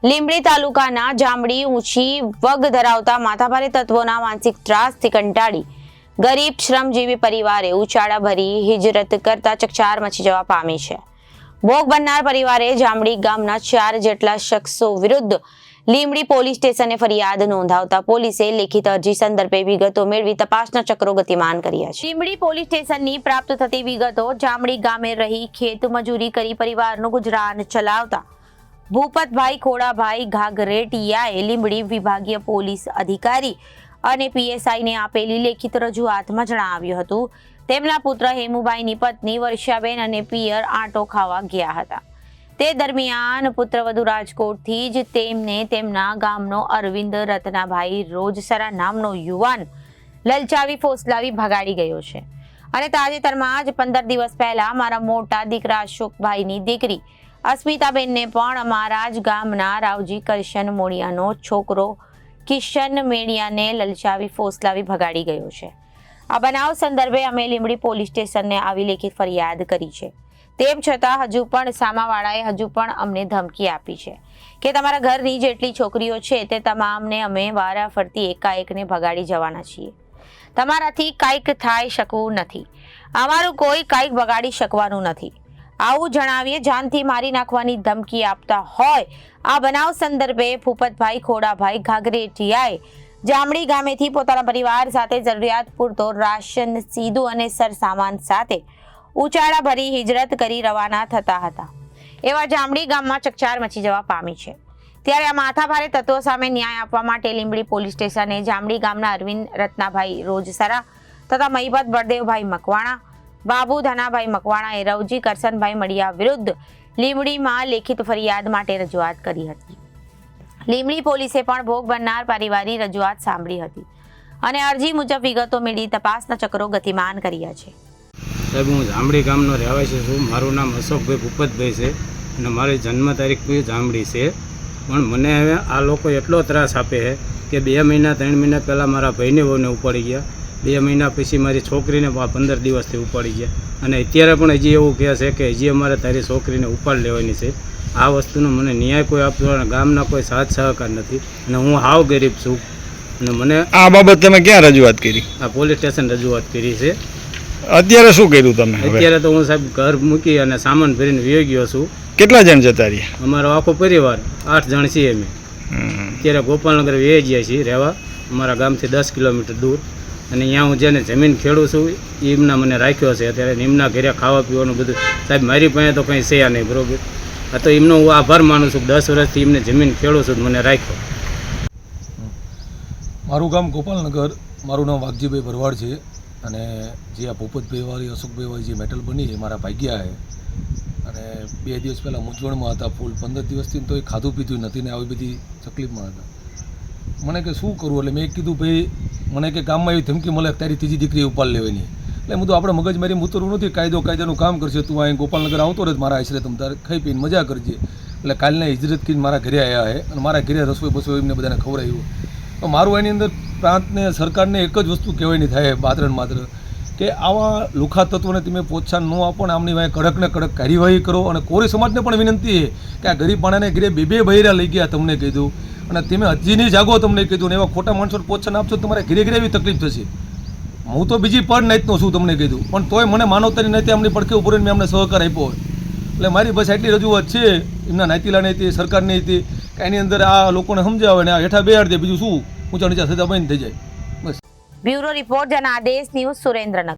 લીંબડી તાલુકાના જામડી ઊંચી વગ ધરાવતા માથાભારે તત્વોના માનસિક ત્રાસથી કંટાળી ગરીબ શ્રમજીવી પરિવારે ઉચાળા ભરી હિજરત કરતા ચકચાર મચી જવા પામી છે। ભોગ બનનાર પરિવારે જામડી ગામના 4 જેટલા શખ્સો વિરુદ્ધ લીંબડી પોલીસ સ્ટેશને ફરિયાદ નોંધાવતા પોલીસે લેખિત અરજી સંદર્ભે વિગતો મેળવી તપાસના ચક્રો ગતિમાન કર્યા છે। લીંબડી પોલીસ સ્ટેશનની પ્રાપ્ત થતી વિગતો જામડી ગામે રહી ખેત મજૂરી કરી પરિવારનું ગુજરાન ચલાવતા ભૂપતભાઈ ખોડાભાઈ ઘાઘરેટિયાએ લીંબડી વિભાગીય પોલીસ અધિકારી અને પીએસઆઈને આપેલી લેખિત રજૂઆતમાં જણાવ્યું હતું તેમના પુત્ર હેમુભાઈની પત્ની વર્ષાબેન અને પિયર આંટો ખાવા ગયા હતા। તે દરમિયાન પુત્રવધુ રાજકોટથી જ તેમને તેમના ગામનો અરવિંદ રત્નાભાઈ રોજસરા નામનો યુવાન લલચાવી ફોસલાવી ભગાડી ગયો છે અને તાજેતરમાં જ 15 દિવસ પહેલા મારા મોટા દીકરા અશોકભાઈની દીકરી અસ્મિતાબેનને પણ અમારા જ ગામના રાવજી કરશન મોડિયાનો છોકરો કિશન મેડિયાને લલચાવી ફોસલાવી ભગાડી ગયો છે। આ બનાવ સંદર્ભે અમે લીંબડી પોલીસ સ્ટેશનને આવી લેખિત ફરિયાદ કરી છે। તેમ છતાં હજુ પણ સામાવાળાએ હજુ પણ અમને ધમકી આપી છે કે તમારા ઘરની જેટલી છોકરીઓ છે તે તમામને અમે વારાફરતી એકાએકને ભગાડી જવાના છીએ। તમારાથી કાંઈક થાય શકવું નથી, અમારું કોઈ કાંઈક બગાડી શકવાનું નથી, આવું જણાવીએ જાનથી મારી નાખવાની ધમકી આપતા હોય। આ બનાવ સંદર્ભે ભૂપતભાઈ ખોડાભાઈ ઘાઘરેટિયાએ જામડી ગામેથી પોતાના પરિવાર સાથે જરૂરિયાત પૂરતો રાશન સીધું અને સરસામાન સાથે ઉચાળા ભરી હિજરત કરી રવાના થતા હતા એવા જામડી ગામમાં ચકચાર મચી જવા પામી છે। ત્યારે આ માથાભારે તત્વો સામે ન્યાય આપવા માટે લીંબડી પોલીસ સ્ટેશને જામડી ગામના અરવિંદ રત્નાભાઈ રોજસરા તથા મહીપત બળદેવભાઈ મકવાણા, બાબુ ધનાભાઈ મકવાણાએ રવજી કરશનભાઈ મડિયા વિરુદ્ધ લીંબડીમાં લેખિત ફરિયાદ માટે રજૂઆત કરી હતી। લીંબડી પોલીસે પણ ભોગ બનનાર પરિવારની રજૂઆત સાંભળી હતી અને અરજી મુજબ વિગતો મેળવી તપાસના ચક્રો ગતિમાન કર્યા છે। સાહેબ, હું જામડી ગામનો રહેવાસી છું। મારું નામ અશોકભાઈ ભૂપતભાઈ છે અને મારી જન્મ તારીખ પણ જામડી છે। પણ મને હવે આ લોકો એટલો ત્રાસ આપે છે કે 2 મહિના 3 મહિના પહેલાં મારા ભાઈને વહુને ઉપાડી ગયા, 2 મહિના પછી મારી છોકરીને 15 દિવસથી ઉપાડી ગયા અને અત્યારે પણ હજી એવું કહે છે કે હજી અમારે તારી છોકરીને ઉપાડ લેવાની છે। આ વસ્તુનો મને ન્યાય કોઈ આપતો અને ગામના કોઈ સાથ સહકાર નથી અને હું હાવ ગરીબ છું અને મને આ બાબત તમે ક્યાં રજૂઆત કરી? આ પોલીસ સ્ટેશન રજૂઆત કરી છે। અત્યારે શું કર્યું તમે? અત્યારે તો હું સાહેબ ઘર મૂકી અને સામાન ભરીને વહી ગયો છું। કેટલા જણ જતા રહ્યા? અમારો આખો પરિવાર 8 જણ છીએ અમે। અત્યારે ગોપાલનગર વહી ગયા છીએ રહેવા, અમારા ગામથી 10 કિલોમીટર દૂર અને અહીંયા હું જેને જમીન ખેડું છું એમના મને રાખ્યો છે। અત્યારે એમના ઘરે ખાવા પીવાનું બધું સાહેબ મારી પાસે તો કંઈ છે નહીં, બરાબર? આ તો એમનો હું આભાર માનું છું, 10 વર્ષથી એમને જમીન ખેડું છું મને રાખ્યો। મારું ગામ ગોપાલનગર, મારું નામ વાઘજીભાઈ ભરવાડ છે અને જે આ ભૂપતભાઈ વાળી અશોકભાઈ વાળી જે મેટલ બની એ મારા ભાગ્યા છે અને 2 દિવસ પહેલાં મૂંઝવણમાં હતા ફૂલ, 15 દિવસથી તો એ ખાધું પીધું નથી ને આવી બધી તકલીફમાં હતા। મને કે શું કરવું એટલે મેં કીધું ભાઈ મને કે ગામમાં એવી ધમકી મળે તારી ત્રીજી દીકરી ઉપાડ લેવાની, એટલે હું તો આપણે મગજમારી ઉતરવું નથી, કાયદાનું કામ કરશે, તું અહીં ગોપાલનગર આવતો રહે મારા આશરે, તમે તારે ખાઈ પીને મજા કરજે। એટલે કાલના હિજરત કરીને મારા ઘરે આવ્યા છે અને મારા ઘરે રસોઈ બસોઈ એમને બધાને ખવડાવ્યું। તો મારું એની અંદર પ્રાંતને સરકારને એક જ વસ્તુ કહેવાની થાય માત્ર કે આવા લુખા તત્વોને તમે પ્રોત્સાહન ન આપો ને આમની વાંહે કડકને કડક કાર્યવાહી કરો। અને કોરી સમાજને પણ વિનંતી છે કે આ ગરીબ માણસને ઘરે 2 બૈરા લઈ ગયા તમને કીધું અને તમે હજી નહીં જાગો તમને કીધું ને એવા ખોટા માણસોને પ્રોત્સાહન આપશો તમારે ઘરે એવી તકલીફ થશે। હું તો બીજી પડ નાઈતનો છું તમને કીધું, પણ તોય મને માનવતાની નાતે અમની પડખે ઉપર મેં અમને સહકાર આપ્યો હોય એટલે મારી બસ એટલી રજૂઆત છે એમના નાતીલાની હતી, સરકારની હતી કે એની અંદર આ લોકોને સમજાવે ને આ હેઠા બેહાડ દે, બીજું શું ઊંચા નીચા થતા બંધ થઈ જાય બસ। Bureau report Janadesh news, Surendranagar.